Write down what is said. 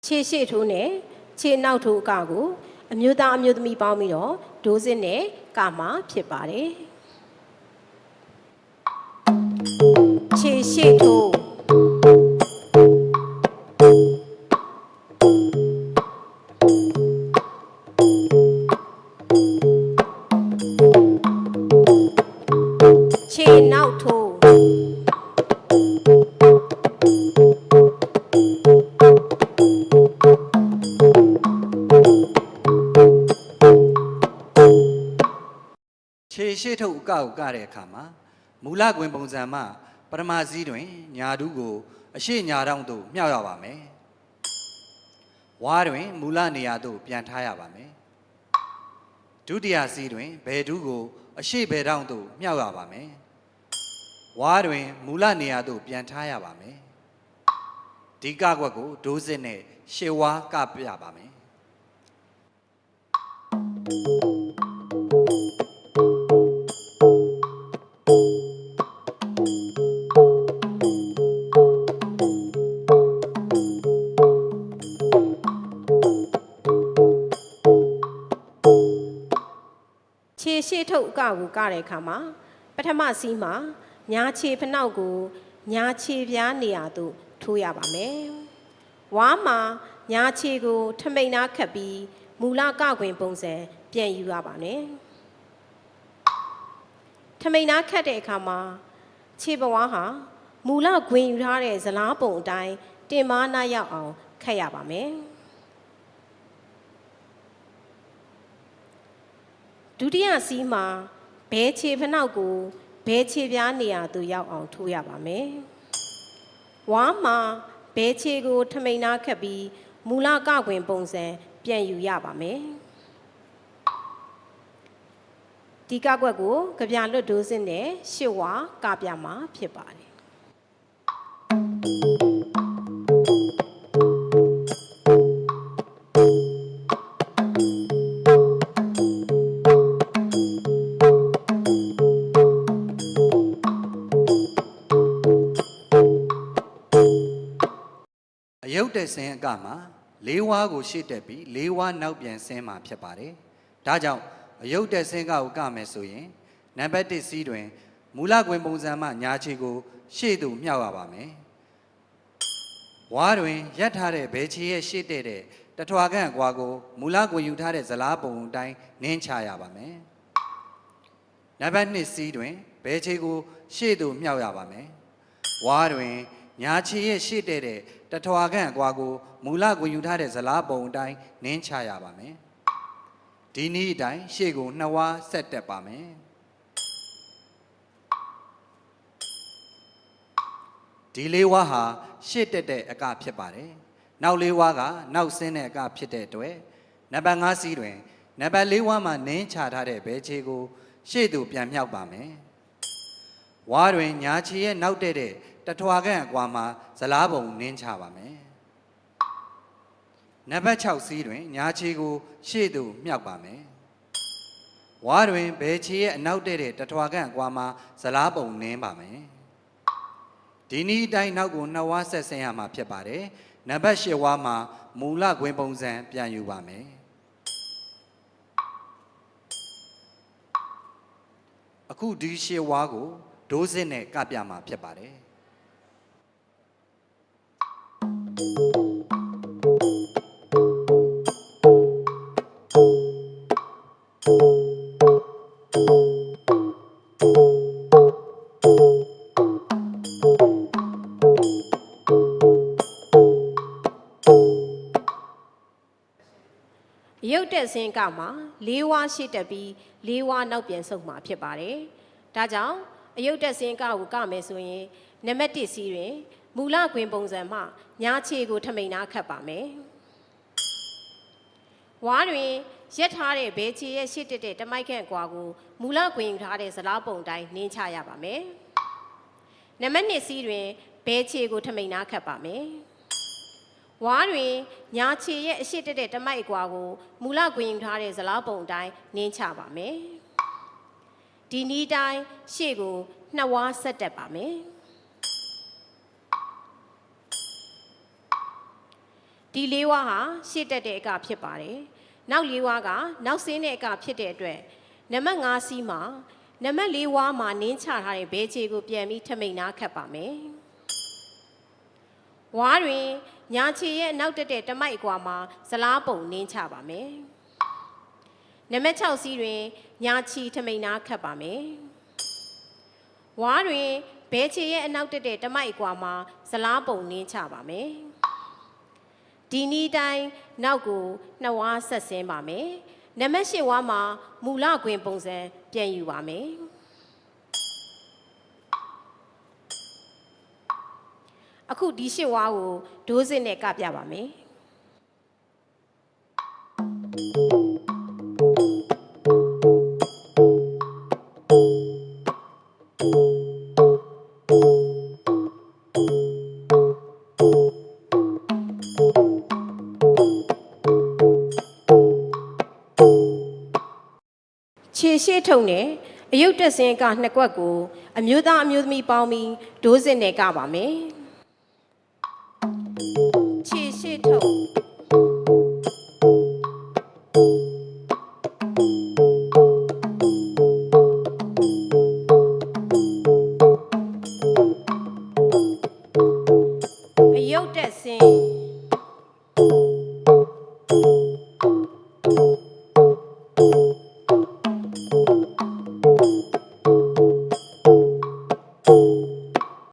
ခြေရှေ့ထိုးနဲ့ခြေနောက်ထိုးအကကိုအမျိုးသားအမျိုးသမီးပေါင်းပြီးတော့ဒိုးစစ်နဲ့ကမှာဖြစ်ပါတယ်ခြေရှေ့ထိုးခြေနောက်ထိုးခြေရှေ့ထုတ်အကောက်ကတဲ့အခါမှာမူလကွင်ပုံစံမှပထမစီးတွင်ညာဒုကိုအရှိညာတောင်းသို့မြှောက်ရပါမယ်။ဝါတွင်မူလနေရာသို့ပြန်ထားရပါမယ်။ဒုတိယစီးတွင်ဘယ်ဒုကိုအရှိဘယ်တောင်းသို့မြှောက်ရပါမယ်။ဝါတွင်မူလနေရာသို့ပြန်ထားရပါမယ်။ဒီကကွက်ကိုဒိုးစစ်နဲ့ရှေ့ဝါကပြပါမယ်။ခြေရှေ့ထုတ်အကကိုကတဲ့အခါမှာပထမစီးမှာညာခြေဖနှောက်ကိုညာခြေပြားနေရာသို့ထိုးရပါမယ်ဝါမှာညာခြေကိုထမိန်နာခတ်ပြီးမူလကကွင်ပုံစံပြန်ယူရပါမယ်ထမိန်နာခတ်တဲ့အခါမှာခြေပဝါဟာမူလခွင်ယူထားတဲ့ဇလားပုံအတိုင်းတင်မာနာရောက်အောင်ခတ်ရပါမယ်ဒုတိယစီးမှာဘဲခြေဖနှောက်ကိုဘဲခြေပြားနေရာသို့ရောက်အောင်ထိုးရပါမယ်ဝါမှာဘဲခြေကိုထမိန်နာခတ်ပြီးမူလကကွင်ပုံစံပြန်ယူရပါမယ်ဒီကကွက်ကိုကြပြလွတ်ဒိုးစစ်နဲ့ရှစ်ဝါကပြမှာဖြစ်ပါတယ်အယုတ်တဲ့ဆင်းအကမှာ၄ဝါကိုရှေ့တက်ပြီး၄ဝါနောက်ပြန်ဆင်းမှာဖြစ်ပါတယ်။ဒါကြောင့်အယုတ်တဲ့ဆင်းကကိုကမယ်ဆိုရင်နံပါတ်1စီးတွင်မူလကွင်ပုံစံမှညာခြေကိုရှေ့သို့မြှောက်ရပါမယ်။ဝါတွင်ရက်ထားတဲ့ဘဲခြေရဲ့ရှေ့တဲ့တထွာခန့်အကွာကိုမူလကွင်ယူထားတဲ့ဇလားပုံအတိုင်းနင်းချရပါမယ်။နံပါတ်2စီးတွင်ဘဲခြေကိုရှေ့သို့မြှောက်ရပါမယ်။ဝါတွင်ညာခြေရဲ့ရှေ့တဲ့တထွာခန့်အကွာကိုမူလကွင်ယူထားတဲ့ဇလားပုံအတိုင်းနင်းချရပါမယ်။ဒီနည်းအတိုင်းရှေ့ကို2ဝါဆက်တက်ပါမယ်။ဒီ၄ဝါဟာရှေ့တက်တဲ့အကဖြစ်ပါတယ်။နောက်၄ဝါကနောက်ဆင်းတဲ့အကဖြစ်တဲ့အတွက်နံပါတ်5စီးတွင်နံပါတ်4ဝါမှာနင်းချထားတဲ့ဘဲခြေကိုရှေ့သို့ပြန်မြှောက်ပါမယ်။ဝါတွင်ညာခြေရဲ့နောက်တဲ့တထွာခန့်အကွာမှာဇလားပုံနင်းချပါမယ်။နံပါတ်6စီးတွင်ညာခြေကိုရှေ့သို့မြှောက်ပါမယ်။ဝါတွင်ဘဲခြေရဲ့အနောက်တဲ့တထွာခန့်အကွာမှာဇလားပုံနင်းပါမယ်။ဒီနည်းအတိုင်းနောက်ကို2ဝါဆက်ဆင်းရမှာဖြစ်ပါတယ်။နံပါတ်8ဝါမှာမူလခွင်ပုံစံပြန်ယူပါမယ်။အခုဒီ8ဝါကိုဒိုးစစ်နဲ့ကပြမှာဖြစ်ပါတယ်။ရုပ်တက်ဆင်းကမှာ၄ဝါရှေ့တက်ပြီး၄ဝါနောက်ပြန်ဆုတ်မှာဖြစ်ပါတယ်ဒါကြောင့်အယုတ်တက်ဆင်းကကိုကမယ်ဆိုရင်နံပါတ်1စီးတွင်မူလခွင်ပုံစံမှညာခြေကိုထမိန်နာခတ်ပါမယ်ဝါတွင်ရက်ထားတဲ့ဘဲခြေရဲ့ရှေ့တက်တဲ့တမိုက်ခန့်ကွာကိုမူလခွင်ယူထားတဲ့ဇလားပုံတိုင်းနင်းချရပါမယ်နံပါတ်2စီးတွင်ဘဲခြေကိုထမိန်နာခတ်ပါမယ်ဝါတွင်ညာခြေရဲ့အရှိတက်တဲ့တမိုက်ကွာကိုမူလခွင်ယူထားတဲ့ဇလားပုံတိုင်းနင်းချပါမယ်ဒီနည်းတိုင်းရှေ့ကို2ဝါဆက်တက်ပါမယ်ဒ ဒီလေးဝါဟာရှေ့တက်တဲ့အကဖြစ်ပါတယ်နောက်လေးဝါကနောက်ဆင်းတဲ့အကဖြစ်တဲ့အတွက်နံပါတ်5စီးမှာနံပါတ်4ဝါမှာနင်းချထားတဲ့ဘဲချေကိုပြန်ပြီးထမိန်နာခတ်ပါမယ်ဝါတွင်ညာချေရဲ့နောက်တက်တဲ့တမိုက်အကွာမှာဇလားပုံနင်းချပါမယ်နံပါတ်6စီးတွင်ညာချီထမိန်နာခတ်ပါမယ်ဝါတွင်ဘဲချေရဲ့အနောက်တက်တဲ့တမိုက်အကွာမှာဇလားပုံနင်းချပါမယ်ဒီနီးတိုင်းနောက်ကိုနှစ်ဝါဆက်ဆင်းပါမယ်နံပါတ်8ဝါမှာမူလခွင်ပုံစံပြန်ယူပါမယ်အခုဒီ8ဝါကိုဒိုးစစ်နဲ့ကပြပါမယ်ခြေရှိထုံနဲ့အယုတ်တက်စင်းကနှစ်ကွက်ကိုအမျိုးသားအမျိုးသမီးပေါင်းပြီးဒိုးစစ်နဲ့ကပါမယ်ခြေရှိထုံ